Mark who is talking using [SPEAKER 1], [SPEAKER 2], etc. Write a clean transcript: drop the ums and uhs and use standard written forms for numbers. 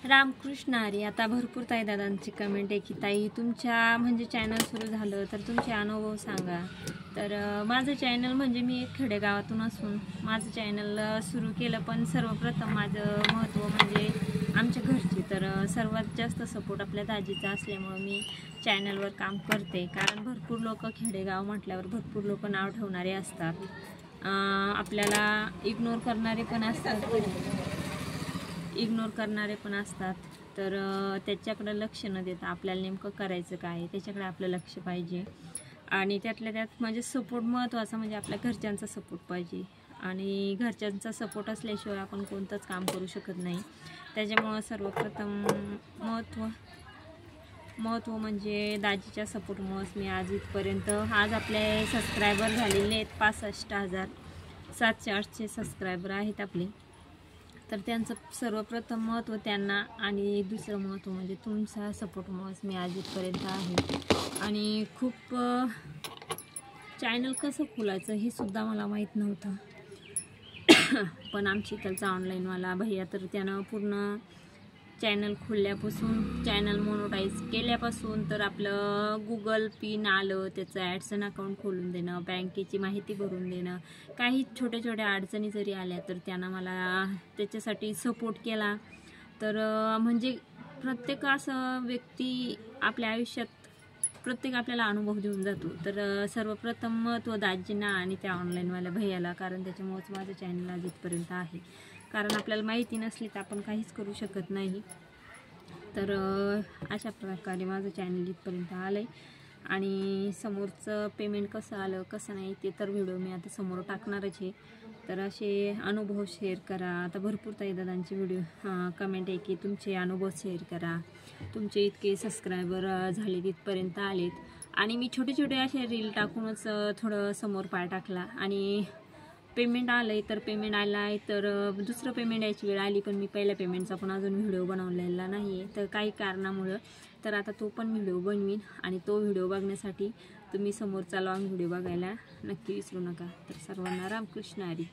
[SPEAKER 1] रामकृष्ण हरी. आता भरपूर ताई दादांची कमेंट आहे की ताई तुमच्या म्हणजे चॅनल सुरू झालं तर तुमचे अनुभव सांगा. तर माझं चॅनल म्हणजे मी एक खेडेगावातून असून माझं चॅनल सुरू केलं, पण सर्वप्रथम माझं महत्त्व म्हणजे आमच्या घरची. तर सर्वात जास्त सपोर्ट आपल्या दाजीचा असल्यामुळं मी चॅनलवर काम करते. कारण भरपूर लोक खेडेगाव म्हटल्यावर भरपूर लोक नाव ठेवणारे असतात, आपल्याला इग्नोर करणारे पण असतात. तर त्याच्याकडे लक्ष न देता आपल्याला नेमकं करायचं काय त्याच्याकडे आपलं लक्ष पाहिजे. आणि त्यातल्या त्यात म्हणजे सपोर्ट महत्त्वाचा, म्हणजे आपल्या घरच्यांचा सपोर्ट पाहिजे. आणि घरच्यांचा सपोर्ट असल्याशिवाय आपण कोणतंच काम करू शकत नाही. त्याच्यामुळं सर्वप्रथम महत्त्व म्हणजे दाजीच्या सपोर्टमुळंच मी आज इथपर्यंत. आज आपले सबस्क्रायबर झालेले आहेत 65,700-800 सबस्क्रायबर आहेत आपले. तर त्यांचं सर्वप्रथम महत्त्व त्यांना, आणि दुसरं महत्त्व म्हणजे तुमचा सपोर्टमुळेच मी आज इथपर्यंत आहे. आणि खूप चॅनल कसं खोलायचं हे सुद्धा मला माहीत नव्हतं. पण आमची इकडचा ऑनलाईनवाला भैया तर त्यानं पूर्ण चॅनल खोलल्यापासून, चॅनल मोनोटाईज केल्यापासून तर आपलं गुगल पिन आलं, त्याचं ॲडसन अकाउंट खोलून देणं, बँकेची माहिती भरून देणं, काही छोट्या छोट्या अडचणी जरी आल्या तर त्यानं मला त्याच्यासाठी सपोर्ट केला. तर म्हणजे प्रत्येक असं व्यक्ती आपल्या आयुष्यात प्रत्येक आपल्याला अनुभव देऊन जातो. तर सर्वप्रथम महत्त्व दाजींना आणि त्या ऑनलाईनवाल्या भैयाला, कारण त्याच्यामुळेच माझं चॅनल आज इथपर्यंत आहे. कारण आपल्याला माहिती नसली तर आपण काहीच करू शकत नाही. तर अशा प्रकारे माझं चॅनल इथपर्यंत आलं आहे. आणि समोरचं पेमेंट कसं आलं कसं नाही ते तर व्हिडिओ मी आता समोर टाकणारच आहे. तर असे अनुभव शेअर करा. आता भरपूर ताई दादांचे व्हिडिओ कमेंट आहे की तुमचे अनुभव शेअर करा, तुमचे इतके सबस्क्रायबर झाले तिथपर्यंत आलेत. आणि मी छोटे छोटे असे रील टाकूनच थोडं समोर पाय टाकला. आणि पेमेंट आलं आहे, तर पेमेंट आलं आहे तर दुसरं पेमेंट यायची वेळ आली, पण मी पहिल्या पेमेंटचा पण अजून व्हिडिओ बनवलेला नाही आहे तर काही कारणामुळं. तर आता तो पण व्हिडिओ बनवीन, आणि तो व्हिडिओ बघण्यासाठी तुम्ही समोरचा लॉंग व्हिडिओ बघायला नक्की विसरू नका. तर सर्वांना रामकृष्ण हरी.